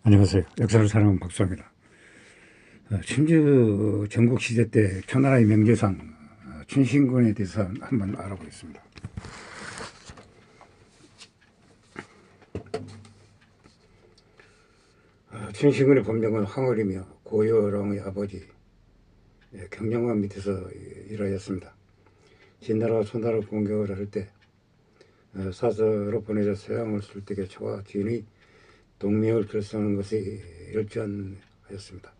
안녕하세요. 역사를 사랑하는 박수입니다. 친주 전국시대 때 초나라의 명제상 춘신군에 대해서 한번 알아보겠습니다. 춘신군의 본명은 황홀이며 고여랑의 아버지 경영왕 밑에서 일하였습니다. 진나라와 초나라를 공격을 할 때 사서로 보내자 서양을 설득해 초와 진의 동맹을 결성하는 것이 열전하였습니다.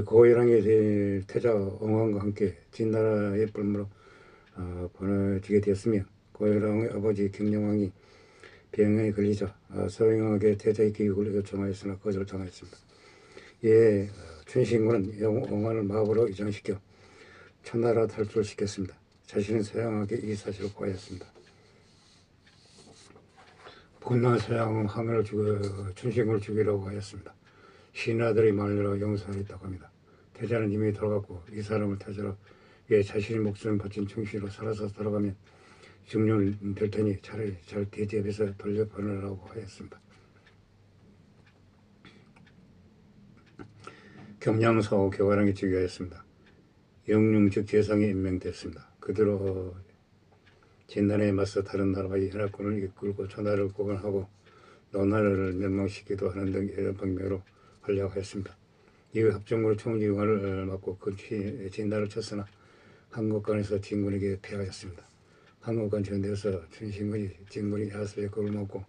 고혈왕의 태자 엉왕과 함께 진나라의 뿔무로 보내지게 되었으며 고혈왕의 아버지 경영왕이 병에 걸리자 서영왕에게 태자의 교육을 요청하였으나 거절을 당하였습니다. 이에 춘신군은 엉왕을 마법으로 이장시켜 초나라 탈출을 시켰습니다. 자신은 서양왕에게 이 사실을 고하였습니다. 분노한 서양은 황을 춘신군을 죽이라고 하였습니다. 신하들의 말로 용서하였다고 합니다. 태자는 이미 돌아갔고 이 사람을 태자로 위해 자신의 목숨을 바친 충신으로 살아서 돌아가면 증명을 될 테니 차라리 잘 대접해서 돌려보내라고 하였습니다. 겸양사후 교관왕이 즉위하였습니다. 영융 즉 재상이 임명됐습니다. 그대로 진나라에 맞서 다른 나라의 연합군을 이끌고 초나라를 고건하고 노나라를 멸망시키기도 하는 등 여러 방면으로 활약하였습니다. 이후 합정군의 총지휘관을 맡고 진나라를 쳤으나 한국관에서 진군에게 패하였습니다. 한국관 전대에서 춘신군이 진군이 야수의 겁을 먹고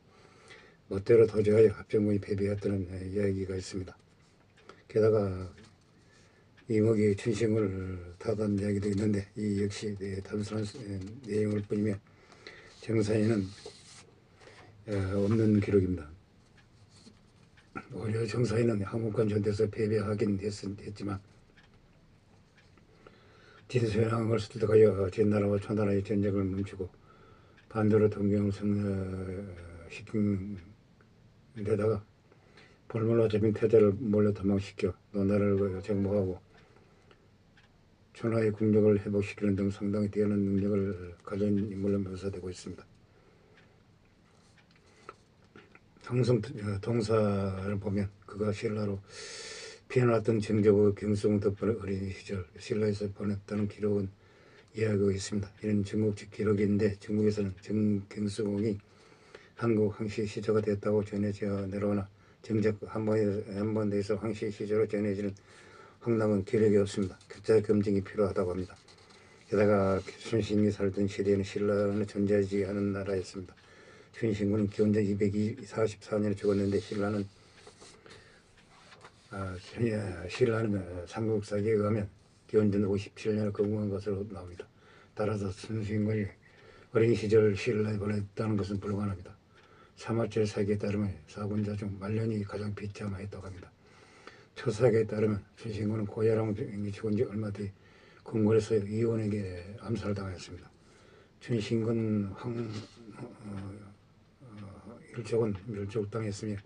멋대로 도주하여 합정군이 패배했다는 이야기가 있습니다. 게다가 이목이 춘신군을 타다는 이야기도 있는데 이 역시 단순한 내용일 뿐이며 정사에는 없는 기록입니다. 오히려 정사에는 한국관 전대에서 패배하긴 했지만 진서양을 설득하여 진나라와 초나라의 전쟁을 멈추고 반대로 동경을 성시킨 데다가 볼모로 잡힌 태자를 몰래 도망시켜 노나라를 정복하고 초나라의 국력을 회복시키는 등 상당히 뛰어난 능력을 가진 인물로 묘사되고 있습니다. 항성 동사를 보면 그가 신라로 피어났던 정적의 경성을 덮은 어린 시절 신라에서 보냈다는 기록은 이야기하고 있습니다. 이는 중국적 기록인데 중국에서는 정경수공이 한국 황씨 시조가 됐다고 전해져 내려오나 정작 한번대에서 황씨 시조로 전해지는 황남은 기록이 없습니다. 교차 검증이 필요하다고 합니다. 게다가 춘신이 살던 시대에는 신라는 존재하지 않은 나라였습니다. 춘신군은 기원전 244년에 죽었는데 신라는 삼국사기에 의하면 기원전 57년에 건국한 것으로 나옵니다. 따라서 춘신군이 어린 시절 신라에 보냈다는 것은 불가능합니다. 사마철 사기에 따르면 사군자 중 말년이 가장 비참하였다고 합니다. 초사기에 따르면 춘신군은 고혈왕이 죽은 지 얼마 뒤 궁궐에서 이원에게 암살당하였습니다. 춘신군 일족은 멸족당했으며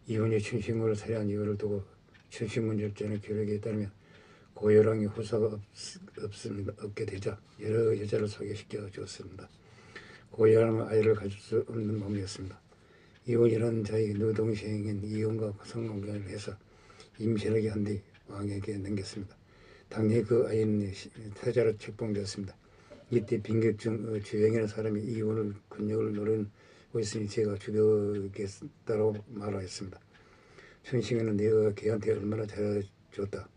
이원이 춘신군을 살해한 이유를 두고 춘신군 열전의 기록에 따르면 고혈왕이 후사가 없게 되자 여러 여자를 소개시켜 주었습니다. 고혈왕은 아이를 가질 수 없는 몸이었습니다. 이원이라는 자의 누동생인 이원과 성관계를 해서 임신하게 한 뒤 왕에게 넘겼습니다. 당시 그 아이는 태자로 책봉되었습니다. 이때 빈객 중 주영이라는 사람이 이원을 권력을 노리고 있으니 제가 죽여겠다고 말하였습니다. 춘신군은 내가 걔한테 얼마나 잘해줬다.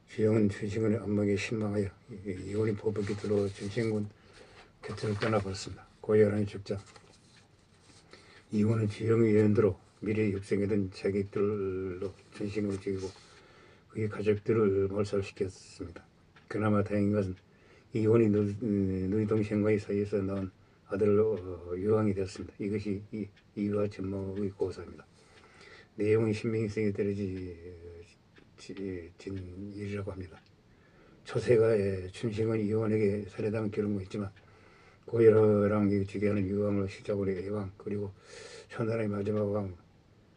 주영은 춘신군의 안목에 실망하여 이원이 보복이 들어 춘신군 곁을 떠나버렸습니다. 고혈왕이 죽자 이원은 주영의 예언대로 미래 육성이던 자객들로 춘신군을 죽이고 그의 가족들을 몰살시켰습니다. 그나마 다행인 것은 이원이 누이 동생과의 사이에서 낳은 아들로 유황이 되었습니다. 이것이 이유와 전목의 고사입니다. 내용은 신명성에 떨어진 일이라고 합니다. 초세가 춘신군이 이원에게 살해당한 기록은 있지만 고혈왕이 즉위하는 유황을 시작으로 예왕 그리고 초나라의 마지막 왕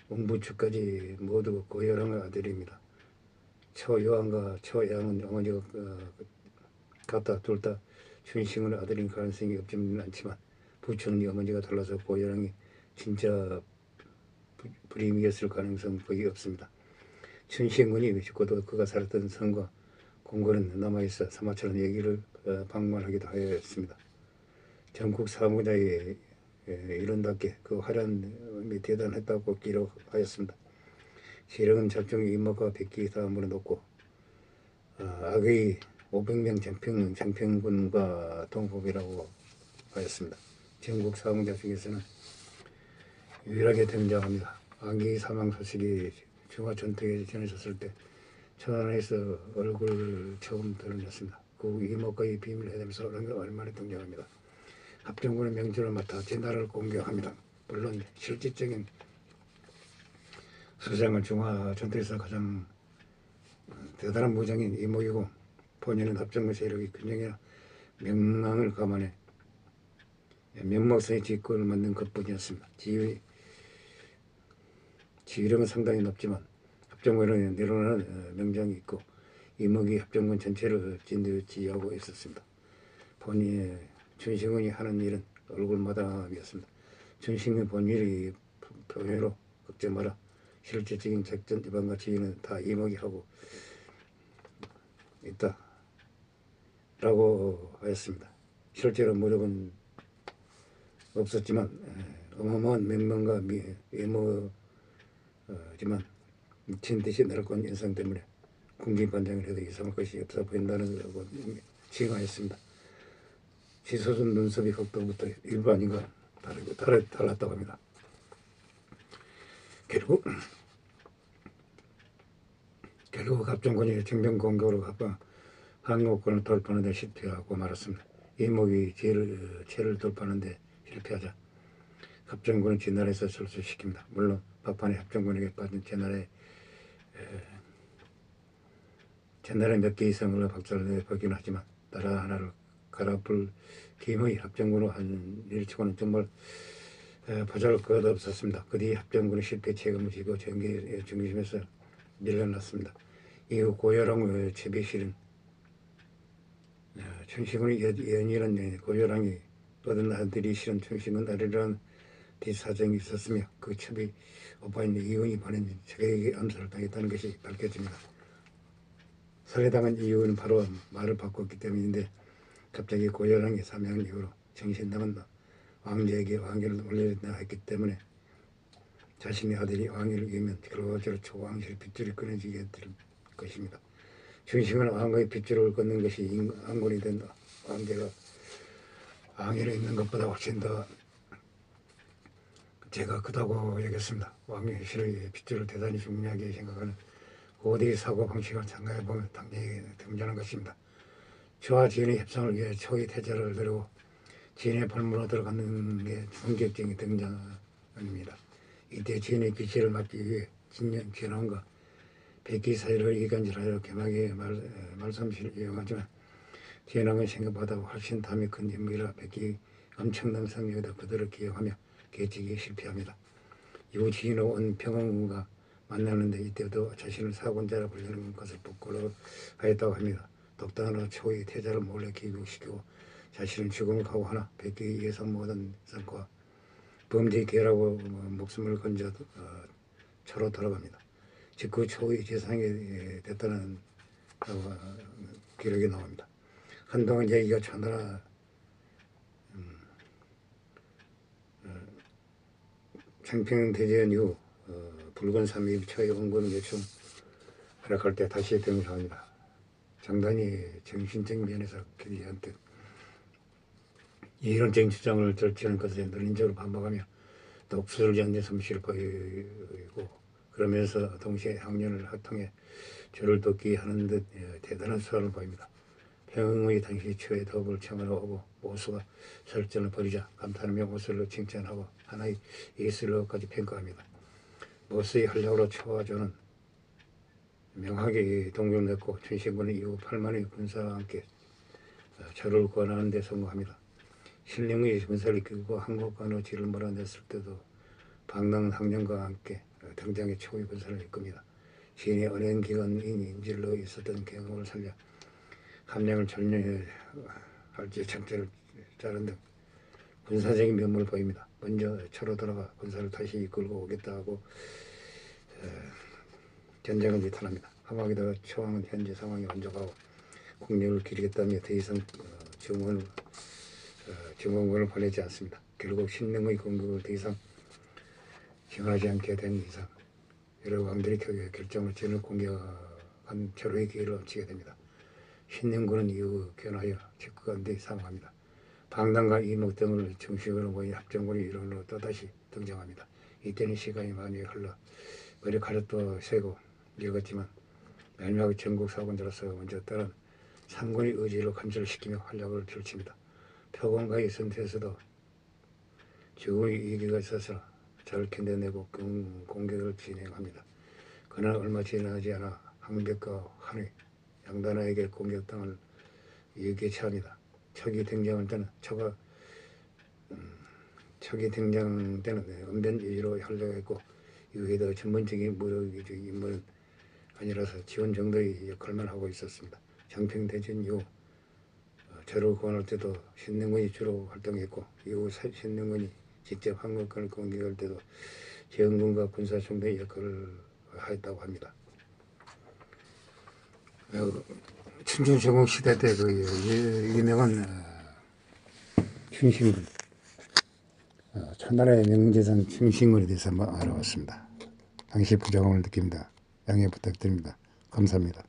웅부추까지 모두 고혈왕의 아들입니다. 초여왕과 초양은 어머니가 같다 둘 다 춘신군의 아들인 가능성이 없지는 않지만 부처는 어머니가 달라서 고열왕이 진짜 불임이었을 가능성 거의 없습니다. 천신군이 죽고도 그가 살았던 성과 궁궐은 남아있어 사마천은 여기를 방문하기도 하였습니다. 전국 사무자의 이른답게 그 화려함이 대단했다고 기록하였습니다. 시령은 잡종의 임목과 백기 다음으로 높고 악의 500명 장평군과 동법이라고 하였습니다. 전국 사무자 중에서는 유일하게 등장합니다. 악의 사망 소식이 중화전투에 전해졌을 때 천안에서 얼굴을 처음 드러냈습니다. 그 이목과의 비밀을 해내면서 얼마나 등장합니다. 합정군의 명주를 맡아 제나라를 공격합니다. 물론 실질적인 수장은 중화전투에서 가장 대단한 무장인 이목이고 본인은 합정군 세력이 균형이나 명망을 감안해 명목상의 직권을 만든 것뿐이었습니다. 지휘력은 상당히 높지만 합정군에는 내려오는 명장이 있고 이목이 합정군 전체를 진두지휘하고 있었습니다. 본인의 춘신군이 하는 일은 얼굴마담이었습니다. 춘신군 본일이 표현으로 걱정마라 실질적인 작전 지방과 지휘는 다 이목이 하고 있다 라고 하였습니다. 실제로 무력은 없었지만 어마어마한 명망과 외모지만 미친 듯이 날아간 인상 때문에 군기반장을 해도 이상할 것이 없어 보인다는 걸 칭하였습니다. 지소준 눈썹이 각도부터 일반인과 달랐다고 합니다. 결국 합정군이 정병 공격으로 항로권을 돌파하는 데 실패하고 말았습니다. 이목이 채를 돌파하는 데 실패하자 합정군은 진나라에서 철수시킵니다. 물론 박판에 합정군에게 빠진 제나라에 몇 개 이상을 박살내 보긴 하지만 나라 하나를 갈아엎을 김의 합정군으로 한 일치고는 정말 보잘것없었습니다. 그 뒤 합정군의 실패 책임을 지고 전개의 중심에서 밀려났습니다. 이후 고열왕의 채비실은 춘신군의 연일한 고열왕이 얻은 아들이 실은 춘신군 아래라는 뒷사정이 있었으며 그 첩이 오빠인 이윤이 보낸 적에게 암살을 당했다는 것이 밝혀집니다. 살해당한 이유는 바로 말을 바꿨기 때문인데 갑자기 고열왕이 사명한 이후로 정신당한 왕제에게 왕위를 올려야 했기 때문에 자신의 아들이 왕위를 이으면 결과적으로 초왕실 빗줄이 끊어지게 될 것입니다. 춘신은 왕의 빗줄을 끊는 것이 안군이 된 왕제가 왕위를 잇는 것보다 훨씬 더 제가 크다고 여겼습니다. 왕실의 빗줄을 대단히 중요하게 생각하는 고대의 사고방식을 생각해보면 당연히 등장하는 것입니다. 저와 지인의 협상을 위해 초의 태자를 들고 지인의 발문으로 들어가는 게 충격적인 등장입니다. 이때 지인의 기치를 막기 위해 진년 진왕과 백기 사이를 이간질하여 개막의 말솜씨를 이용하지만 진왕은 생각보다 훨씬 담이 큰 인물이라 백기 엄청난 성령에다 그들을 기용하며 계책에 실패합니다. 이후 지인은 온 평안군과 만나는데 이때도 자신을 사권자라 불리는 것을 부끄러워하였다고 합니다. 독단으로 초의 태자를 몰래 기국시키고 자신은 죽음을 각오하나 백기의 예상 못한 성과 범죄의 개라고 목숨을 건져 초로 돌아갑니다. 즉 그 초의 재상이 됐다는 기록이 나옵니다. 한동안 얘기가 전하라 창평대전 이후 붉은 삼일 초의 원군 요청 활약할 때 다시 등장합니다. 장단이 정신적인 면에서 기이한 듯 이론적인 주장을 절치하는 것에 늘린적으로 반박하며 독수를 전제 솜씨를 보이고 그러면서 동시에 학년을 합통해 죄를 돕기 하는 듯 대단한 수화를 보입니다. 평의 당시 최의 덕을 청하러 오고 모수가 설전을 벌이자 감탄하며 모수를 칭찬하고 하나의 예술로까지 평가합니다. 모수의 활약으로 초와조는 명하게 동력을 냈고 춘신군은 이후 8만의 군사와 함께 절을 권하는 데 성공합니다. 신령의 군사를 이끌고 한국관으로 지를 몰아냈을 때도 방랑 학령과 함께 등장의 초위 군사를 이끕니다. 시인의 오랜 기간인 인질로 있었던 경험을 살려 함량을 전용해 할지 창자를 자른 등 군사적인 면모를 보입니다. 먼저 차로 들어가 군사를 다시 이끌고 오겠다고 전쟁을 비탄합니다. 하마기도 초왕은 현재 상황에 만족하고 국력을 기르겠다며 더 이상 증원군을 보내지 않습니다. 결국 신릉의 공격을 더 이상 지원하지 않게 된 이상 여러 왕들이 결정을 진을 공격한 절호의 기회를 얻치게 됩니다. 신릉군은 이후 변하여 집권한 뒤 사망합니다. 방당과 이목 등을 중심으로 모인 합정군이 일원으로 또다시 등장합니다. 이때는 시간이 많이 흘러 머리 가르도 세고 늙었지만 마지막 전국 사관들로서 먼저 따른 상군의 의지를 감절시키며 활약을 펼칩니다. 표건과의 선태에서도 죽음의 위기가 있어서 잘 견뎌내고 공격을 진행합니다. 그러나 얼마 지나지 않아 항백과 한회, 양단하에게 공격당할 위기에 처합니다. 척이 등장할 때는 은변 위주로 활약했고 이후에도 전문적인 무력적 인물은 아니라서 지원 정도의 역할만 하고 있었습니다. 장평대전 이후 저를 구원할 때도 신릉군이 주로 활동했고 이후 신릉군이 직접 한국군을 공격할 때도 제흥군과 군사총대의 역할을 하였다고 합니다. 춘추전국 시대 때 그 유명한 충신군, 천하의 명재산 충신군에 대해서 한번 알아봤습니다. 당시 부작용을 느낍니다. 양해 부탁드립니다. 감사합니다.